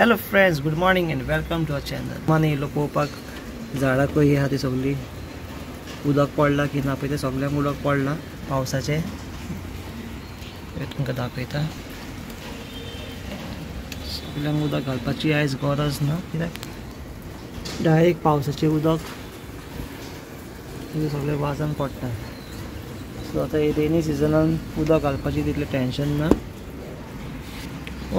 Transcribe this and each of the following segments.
Hello friends, good morning and welcome to our channel. माने येयलो पळोवपाक झाडां खंय आहा ती सगळी. उदक पडला की ना पळय ते सगळ्यांक उदक पडला पावसाचें. तुमकां दाखयता. सगळ्यांक उदक घालपाची आयज गरज ना, कित्याक डायरेक्ट पावसाचें उदक सगळें वाजान पडटा. सो आतां रेनी सिजनान उदक घालपाची तितलें टेन्शन ना.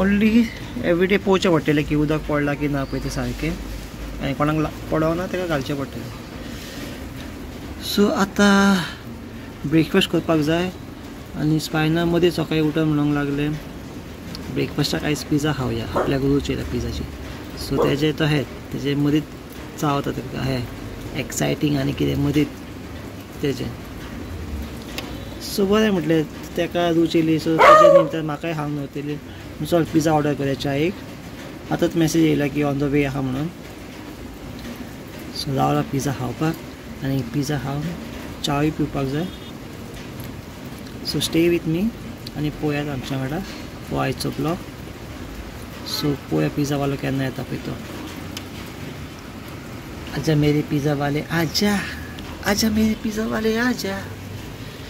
ओन्ली एवरीडे पळोवचें पडटलें की उदक पडला की ना पळय तें सारकें, आनी कोणाक पडना ताका घालचें पडटलें. सो आतां ब्रेकफास्ट करपाक जाय आनी स्पायना मदीं सकाळीं उठून म्हणूंक लागले ब्रेकफास्टाक आयज पिझ्झा खावया, आपल्याक रूच येयला पिझ्झाची. सो तेजे तो तेजे मदींच चावता ताका एक्सायटींग आनी कितें मदींच तेजें. सो बरें म्हटलें ताका रूच येयली. सो तेजे नंतर म्हाकाय खावंक नव्हतली. चल पिझ्झा ऑर्डर करूया चायेक. आतांच मेसेज येयला की ऑन द वे आहा म्हणून. सो रावला पिझ्झा खावपाक आनी पिझ्झा खावन चावय पिवपाक जाय. सो स्टे विथ मी आनी पळोवयात आमच्या वांगडा हो आयचो ब्लॉग. सो पळोवया पिझ्झा वालो केन्ना येता पळय तो. आजा मेरे पिझ्झा वाले आजा, आजा मेरे पिझ्झा वाले आजा.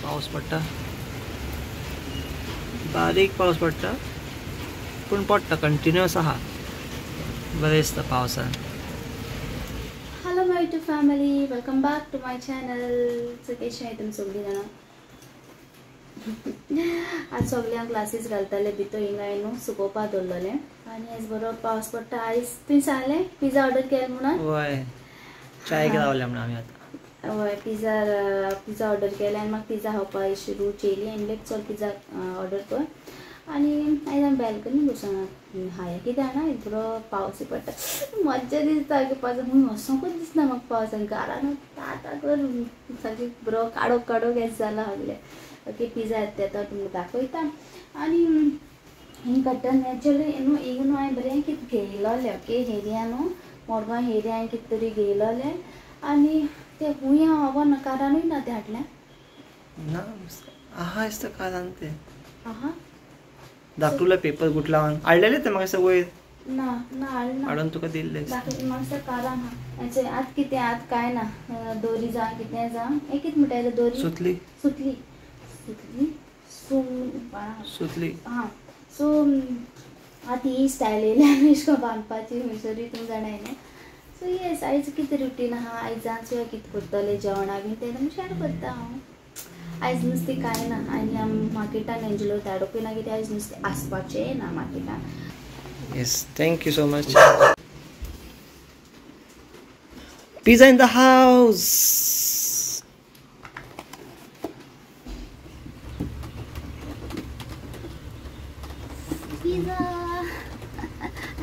पावस पडटा, बारीक पावस पडटा पूण पडटा, कंटिन्युअस आहा. बरें दिसता पावसान. Hello my YouTube family, welcome back to my channel. So कशें आहाय तुमी सगळीं जाणां? आज सगळ्यांक क्लासीस घालताले भितर हिंगा न्हू सुकोवपा दवरलेलें आनी आयज बरो पावस पडटा. आयज तुवें सांगलें पिझ्झा ऑर्डर केलें म्हणून. हय, चायेक रावले म्हणून आमी आतां. हय, पिझ्झा ऑर्डर केलें आनी म्हाका पिझ्झा खावपा अशी रूच येयली आनी लायक चल पिझ्झा ऑर्डर कर. आनी आयज आमी बॅल्कनी बसून हाय कितें जाणा बरो पावस पडटा. मज्जा दिसता की पावसान खंय वचोंकूच दिसना म्हाका पावसान. घरान ताता कर सारकें बरो काडोक काडोक हें जाला सगलें. ओके, पिझ्झा येता तुमकां दाखयता. आनी हिंग कट्टन एक्चुअली न्हू हिंग न्हू हांवें बरें कितें घेयलोलें. ओके, हेरिया न्हू मडगांव हेरिया हांवें कितें तरी घेयलोलें आनी तें खूंय हांव आवा ना कारानूय ना तें हाडलें ना. आहा दिसता कारान तें. आहा धाकटुले पेपर गुट लावन हाडलेले ते म्हाका वयर ना ना हाडना हाडून तुका दिल्ले. म्हाका कारान आहा. आतां कितें आतां कांय ना. दोरी जावं कितें जावं हें कितें म्हणटाय दोरी सुतली सुतली सुतली सुतली. हां, सो आतां ही स्टायल येयल्या आनी अशें करून बांदपाची खंयसरी तुमी जाणाय न्हू. सो येस, आयज कितें रुटीन आहा आयजांचो कितें करतलें जेवणा बीन तें शेअर करता हांव. आयज नुस्तें कांय ना आनी आमी मार्केटान एंजलो धाडोकूय ना कित्याक आयज नुस्तें आसपाचें ना मार्केटान. Yes, thank you so much. Pizza in the house. Pizza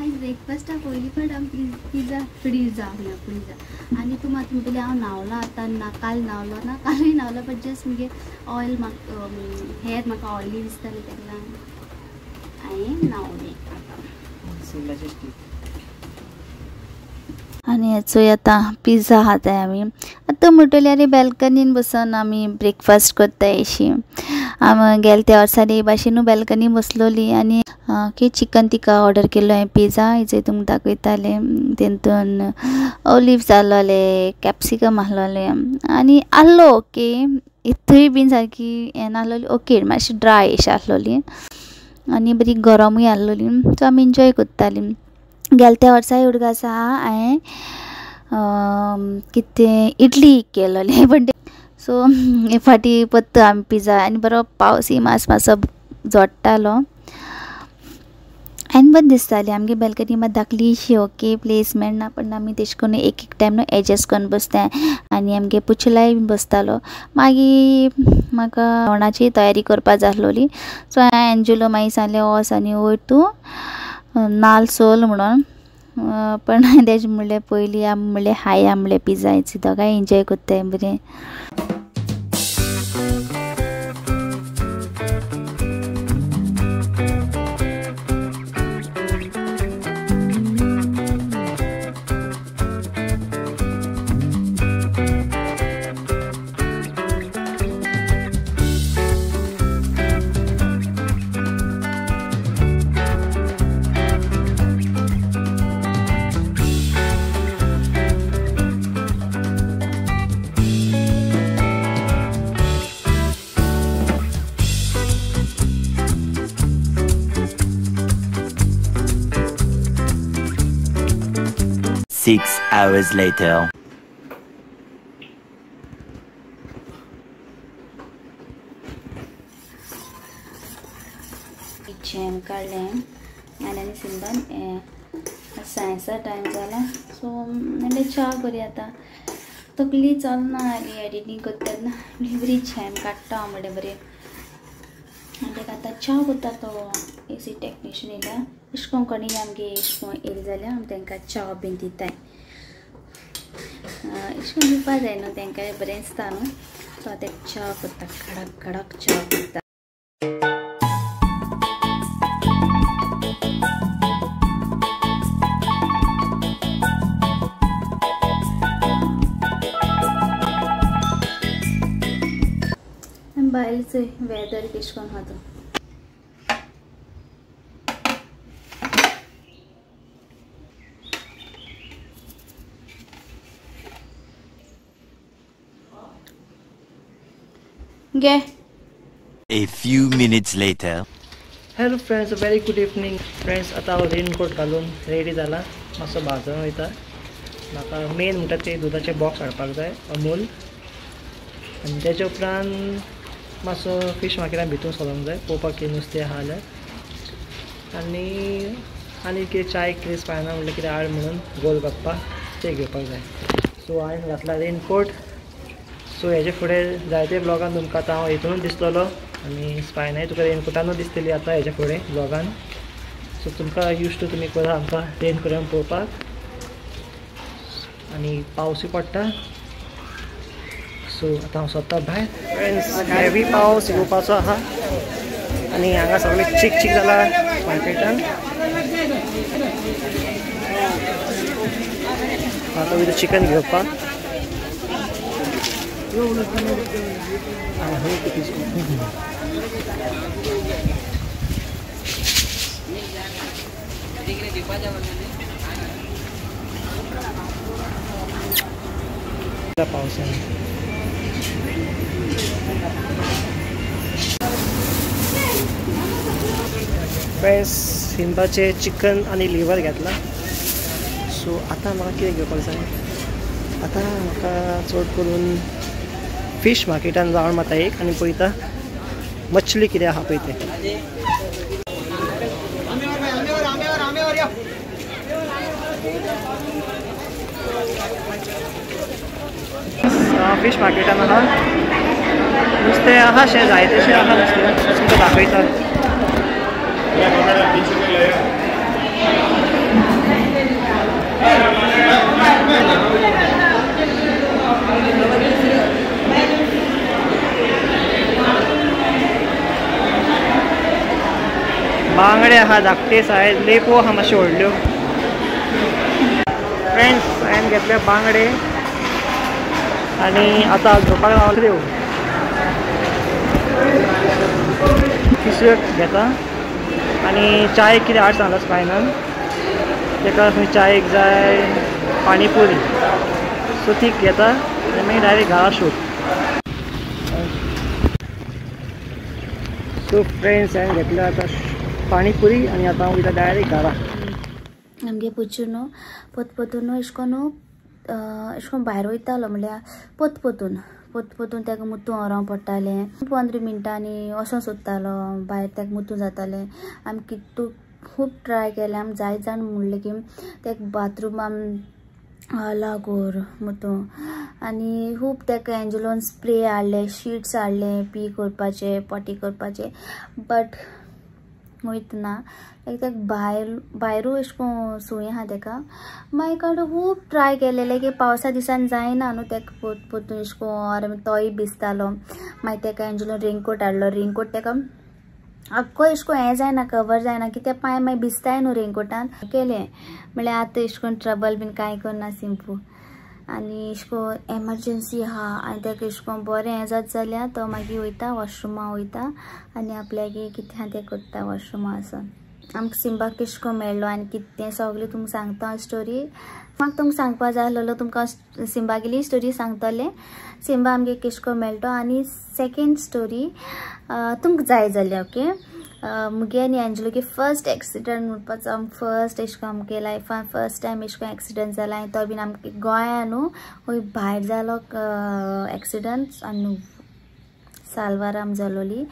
आयज ब्रेकफास्टा पयलीं पण पिझ्झा पिझ्झा आनी तूं म्हाका म्हणटली हांव न्हांवलां आतां ना काल न्हांवलो ना कालूय न्हांवलो बट जस्ट मुगे ऑयल म्हाका हेर म्हाका ऑयली दिसतालें तेका लागून हांवें न्हांवलें आतां. आनी हेचोय आतां पिझ्झा खाताय आमी. आतां म्हणटली अरे बॅल्कनीन बसून आमी ब्रेकफास्ट करताय अशी. आमी गेले त्या वर्सांनी हे भाशेन बॅल्कनी बसलोली आनी की चिकन तिका ऑर्डर केल्लो हांवें पिझ्झा. हेजे तुमकां दाखयतालें. तेतून ऑलिव्स आहलोले, कॅप्सिकम आहलोले आनी आसलो ओके. इतूय बीन सारकी हें नाहलोली ओके, मातशी ड्राय अशी आहलोली आनी बरी गरमूय आहलोली. सो आमी एन्जॉय करतालीं. गेले त्या वर्सा उडका आसा हांवें कितें इडली केलोली पण सो हे फाटी पत्त आमी पिझ्झा आनी बरो पावसूय मातसो जोडटालो आनी बरें दिसताली. आमगे बॅल्कनी मात धाकलीशी ओके, प्लेस मेळना पण आमी तेश कोन्न एक टायम न्हू एडजस्ट करून बसताय आनी आमगे पुचलाय बीन बसतालो. मागीर म्हाका जेवणाची तयारी करपा जाय आसलोली. सो हांवें एंजुलो मागीर सांगलें वच आनी वयर तूं नाल्ल सोल म्हणून. पण तेजे म्हणलें पयलीं आमी म्हणलें हाय म्हणलें पिझ्झा हेची दोगांय एन्जॉय करताय बरें. 6 hours later. जॅम काढलें आनी सिंबान सायन्सा टायम जाला सो म्हणजे च्या करी आतां तकली चलना आली एडिटींग करता तेन्ना बरी जॅम काडटा हांव म्हणलें बरें आनी ताका आतां च्या करता तो एसी टेक्निशियन येयला अशें करून कोणी आमगे अशें करून येयली जाल्यार आमी तांकां च्या बीन दिताय अशें करून दिवपा जाय न्हू तांकां बरें दिसता न्हू सो हांव ताका च्या करता कडक कडक च्या करता. बायलचे वेदर कशें करून आहा तो गे. A few minutes later. Hello friends, very good evening friends. आता हांव रेनकोट घालून रेडी जाला मातसो बाजारान वयता. म्हाका मेन म्हणटा ते दुदाचे बॉक्स हाडपाक जाय अमूल आनी तेच्या उपरांत मातसो फीश मार्केटान भितून सोदूंक जाय पळोवपाक कितें नुस्तें आहा जाल्यार आनी कितें चाय क्रिस्प पायना म्हणल्यार कितें हाड म्हणून गोलगप्पा ते घेवपाक जाय. सो हांवें घातला रेनकोट. सो हेजे फुडें जायते ब्लॉगान तुमकां आतां हांव हितूनूच दिसतलो आनी स्पायनाय तुका रेनकोटानूच दिसतली आतां हेजे फुडें ब्लॉगान. सो तुमकां यूज टू तुमी करा आमकां रेनकोटान पळोवपाक आनी पावसूय पडटा. सो आतां हांव सोदता भायर. फ्रेंड्स, हेवी पावस येवपाचो आहा आनी हांगा सगळें चीक चीक जाला मार्केटान. आतां वयता चिकन घेवपाक. पावसान फ्रेंड्स, सिंबाचे चिकन आनी लिवर घेतला. सो आतां म्हाका कितें घेवपाक जाय. आतां म्हाका चड करून फीश मार्केटान जावन माता एक आनी पळयता मछली कितें आहा पळय तें. फीश मार्केटान आहा नुस्तें आहा शें जायतेशें आहा नुस्तें तुमकां दाखयता. बांगडे आहा, धाकटेस आहाय, लेपो आहा मातश्यो व्हडल्यो. फ्रेंड्स, हांवें घेतले बांगडे आनी आतां घेवपाक रावल्यो पिशव्यो घेता आनी चाय कितें हाड सांगला स्पायनान ताका खंय चायेक जाय पाणीपुरी. सो ती घेता आनी मागीर डायरेक्ट घरा शूट. सो फ्रेंड्स, हांवें घेतल्या आतां पाणीपुरी आनी आतां हांव वयता डायरेक्ट घरा. आमगे पुच्चू न्हू पोतपोतून अशें करून भायर वयतालो म्हणल्यार पोतपोतून ताका मुतूं व्हरोंक पडटालें. 15 मिनटांनी वचों सोदतालो भायर ताका मुतूं जातालें. आमी कितू खूब ट्राय केलें. आमी जाय जाण म्हणलें की ताका बाथरूम लागोर मुतूं आनी खूब ताका एंजलोन स्प्रे हाडले, शीट्स हाडले पी करपाचे पॉटी करपाचे बट वयतना ताका भायरूय अशें करून सुय आहा ताका. मागीर काडून खूब ट्राय केलेलें की पावसा दिसान जायना न्हू ताका पोतून अशें करून तोय भिजतालो. मागीर ताका एंजलोन रेनकोट हाडलो. रेनकोट ताका आख्खो अशें करून हें जायना, कवर जायना कित्याक पांय मागीर भिजताय न्हू रेनकोटान. केलें म्हणल्यार आतां अशें करून ट्रबल बीन कांय करना सिंपू. आनी अशें करून एमर्जन्सी आहा आनी ताका अशें करून बरें हें जाता जाल्यार तो मागीर वयता वॉशरुमा वयता आनी आपल्याक कितें आहा तें करता वॉशरुमा वचोन. आमकां सिंबाक कशें करून मेळ्ळो आनी कितें तें सगळें तुमकां सांगता स्टोरी. म्हाका तुमकां सांगपा जाय आसलेलो तुमकां सिंबागेली स्टोरी सांगतलें. सिंबा आमगे कशें करून मेळटो आनी सेकेंड स्टोरी तुमकां जाय जाल्यार ओके. मुगे आनी एंजलो फर्स्ट एक्सिडेंट म्हणपाचो फर्स्ट एशको आमगे लायफान फर्स्ट टाइम एशको एक्सिडेंट जाला आनी तो बीन आमगे गोंयानू खंय भायर जालो एक्सिडेंट आनी सालवाराम जालोली.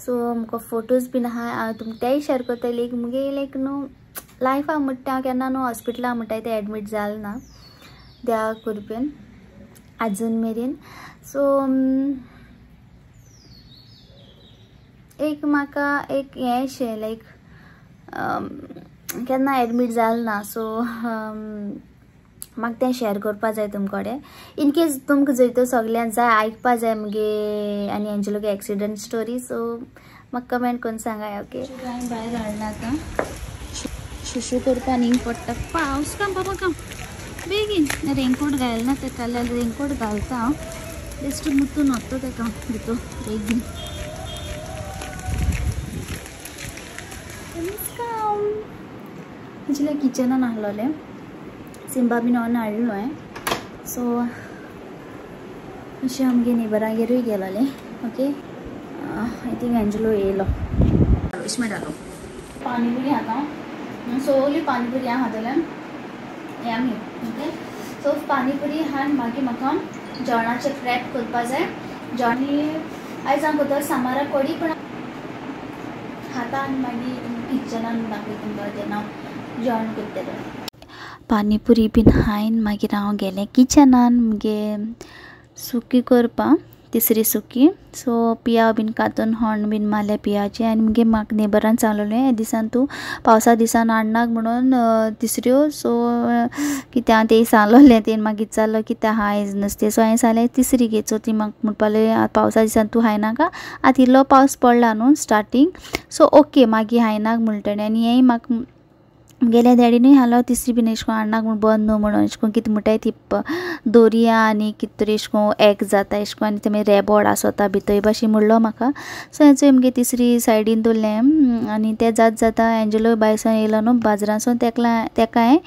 सो आमकां फोटोज बीन आहा हांव तुमकां तेय शेअर करतली. मुगे लायक न्हू लायफाक म्हणटा हांव केन्ना न्हू हॉस्पिटलाक म्हणटाय ते एडमीट जालें ना देवा कृपेन अजून मेरेन. सो एक म्हाका एक हें शे लायक केन्ना एडमीट जालें ना. सो म्हाका तें शेअर करपा जाय तुमचे कडेन. इन केस तुमकां जर तर सगळ्यांक जाय आयकपा जाय मुगे आनी एंजलोगे एक्सिडेंट स्टोरी. सो म्हाका कमेंट करून सांगाय. ओके हांवें भायर हाडला आतां शुशू करपा नींग पडटा. पावस काम बाबा काम बेगीन रेनकोट घालना तेका जाल्यार रेनकोट घालता हांव बेस्ट मुतून वता तेका भितर बेगीन. म्हजे किचनान आहलोलें सिंबा बीन ऑन हाडलो हांवें. सो अशें आमगे नेबरागेरूय गेलोलें. ओके आय थिंक एंजलो येयलो इश्मेट आलो पानीपुरी खाता सगळी पानीपुरी हांव खातलें हें आमी. ओके सो पानीपुरी हाड मागीर म्हाका जेवणाचें प्रेप करपा जाय. जेवणी आयज हांव करतलें सामारा कडी पूण खाता आनी मागीर किचनान दाखय तुमकां जेन्ना जेवण करतलें. पानीपुरी बीन हायन मागीर हांव गेलें किचनान मुगे सुकी करपा तिसरी सुकी. सो पिया बीन कातून हॉर्न बीन मारले पियाचे आनी मुगे म्हाका नेबरान सांगलोलें हे दिसान तूं पावसा दिसान हाडनाक म्हणून तिसऱ्यो. सो कित्या तें सांगलोलें तें मागीर विचारलो कित्या हायज नुस्तें. सो हांवें सांगलें तिसरी घे. सो ती म्हाका म्हणपालें पावसा दिसान तूं हायनाका आतां इल्लो पावस पडला न्हू स्टार्टींग. सो ओके मागीर हायनाक म्हणटलें आनी हेंय म्हाका गेल्या डॅडीनूय हालो तिसरी बीन एशें कोन्न हाडनाक म्हूण बंद न्हू म्हणून एशें कोन्न कितें म्हणटाय ती दोरया आनी कितें तरी एशें कोन्न एग जाता एशें कोन्न आनी ते मागीर रेबोड आसोता भितर भाशेन म्हणलो म्हाका. सो हेचो मुगे तिसरी सायडीन दवरलें आनी तें जाता एंजलो भायरसून येयलो न्हू बाजारांसून तेका हांवें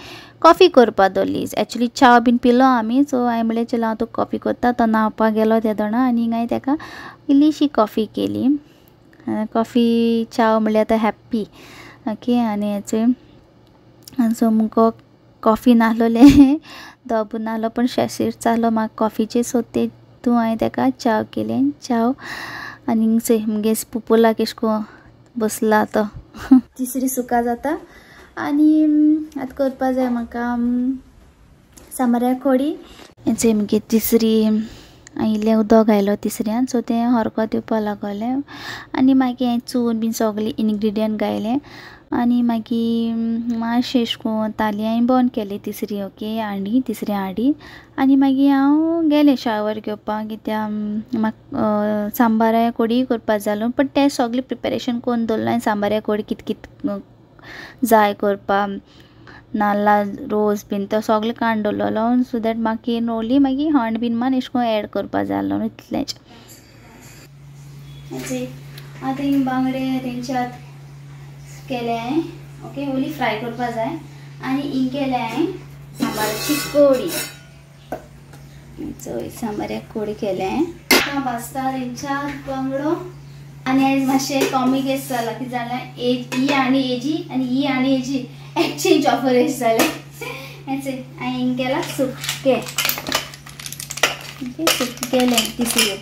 कॉफी करपा दवरली. एक्चुली च्या बीन पिलो आमी. सो हांवें म्हणलें चल हांव तुका कॉफी करता. तो न्हांवपाक गेलो त्या दोना आनी हांवें तेका इल्लीशी कॉफी केली. कॉफी च्या म्हणल्यार आतां हॅप्पी. ओके आनी हेचो सो मुगो कॉफी नाहलोलें दोबू नाहलो पूण शेसीर जालो म्हाका कॉफीचे. सो तेतून हांवें तेका च्या केलें च्या आनी चोय मुगे पुपोलाक एशें कोन्न बसला तो तिसरी सुका जाता. आनी आतां करपा जाय म्हाका सामऱ्या कडी. चोय मुगे तिसरी इल्लें उदक घायलो तिसऱ्यान. सो तें हरको दिवपा लागोलें आनी मागीर हांवें चून बीन सगळें इनग्रिडियंट घायलें आनी मागीर मातशें एशें कोन्न ताली हांवें बंद केली तिसरी. ओके हांडी तिसरी हांडी आनी मागीर हांव गेलें शावर घेवपाक कित्याक म्हाका सांबाऱ्या कडी करपा जालो. बट तें सगळें प्रिपेरेशन करून दवरलें हांवें सांबाऱ्या कडी कितें कितें जाय करपा नाल्ला रोस बीन तो सगळें काडून दवरलेलो. सो दॅट मागीर नवली मागीर हॉर्न बीन मान एशें कोन्न एड करपा जालो इतलेंच. आतां हिंग बांगडे तेंच्या केले हांवें. ओके ओली फ्राय करपा जाय आनी हिंग केले हांवें सांबाराची कडी. चोय सांबाऱ्या कडी केले हांवें भाजता तेंच्या बांगडो आनी आयज मातशें कॉमीक एश जाला कितें जालें ही आनी हेजी आनी ही आनी हेजी एक्सचेंज ऑफर एश जालें. हांवें हिंग केला सुकें. ओके सुकें केलें तिसऱ्यो.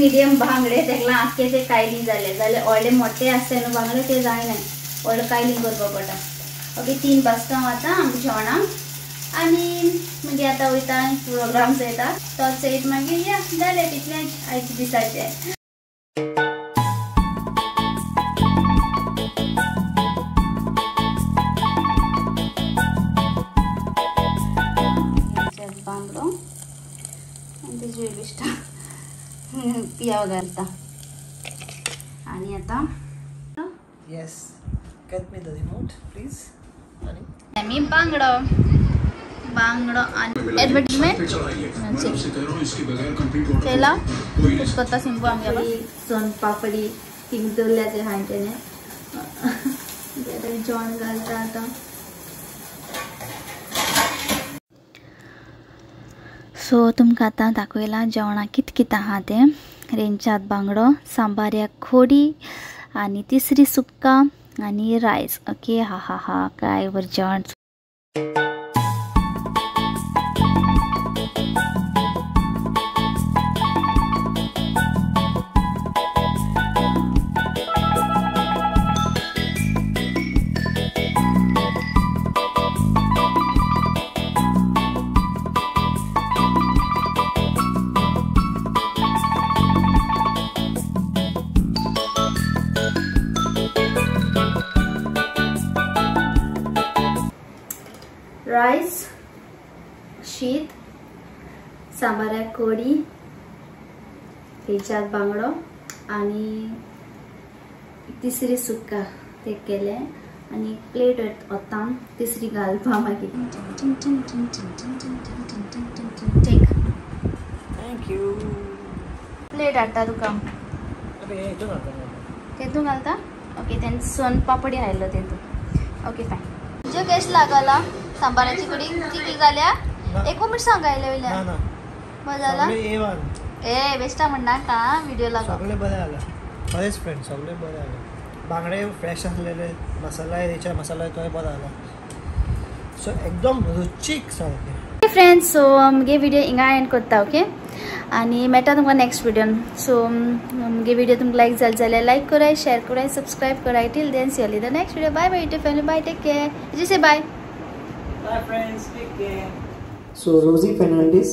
मिडियम बांगडे तेका आख्खे ते कायली जाले जाल्यार व्हडले मोठे आसता न्हू बांगडे ते जायना व्हडले कायली करपा पडटा. ओके 3 वाजता वता आमच्या जेवणाक आनी मागीर आतां वयता प्रोग्राम जाता तो चयत मागीर या जालें तितलेंच आयच्या दिसाचें. पियाव घालता आणि आता Yes. Get me the remote, please. मी बांगडो आणि ॲडव्हर्टिजमेंट चला उसको सिंपल आमच्या सोन पापडी थिंग दवरल्या ते हांटेने जेवण घालता आता सो तुमकां आतां दाखयलां जेवणाक कितें कितें आहा तें रेंचात बांगडो सांबाऱ्याक खोडी आणि तिसरी सुक्का आणि रायस ओके हा हा हा काय वर जेवण राईस शीत सांबाऱ्याक कढी रेंचात बांगडो आणि तिसरी सुक्का ते केले आणि प्लेट वता तिसरी घालपा मागीर टेक Thank you. प्लेट हाडटा तुका Okay, do not. तेतून घालता ओके तें सोन पापडी हाडलो तेतून ओके फायन जो गेस्ट लागला सांबाराची कडी किती जाल्या एक मिनिट सांगायला वयल्या ना ना. बरं झाला सगळे A1. ए बेस्टा म्हणणार का व्हिडिओ लागा सगळे बरे आले. बरेच फ्रेंड सगळे बरे आले. बांगडे फ्रेश असलेले मसाला रेचा मसाला तो बरा आला. सो एकदम रुचीक सारखे. फ्रेंड्स सो मुगे व्हिडिओ हिंगा एंड करता ओके आणि मेळटा तुमकां नेक्स्ट व्हिडिओन सो मुगे व्हिडिओ तुमकां लायक जाल जाल्यार लायक कराय शेअर कराय सबस्क्राइब कराय till then see you the next video bye bye YouTube family bye take care जी से bye Bye friends, take care. So Rosie Fernandez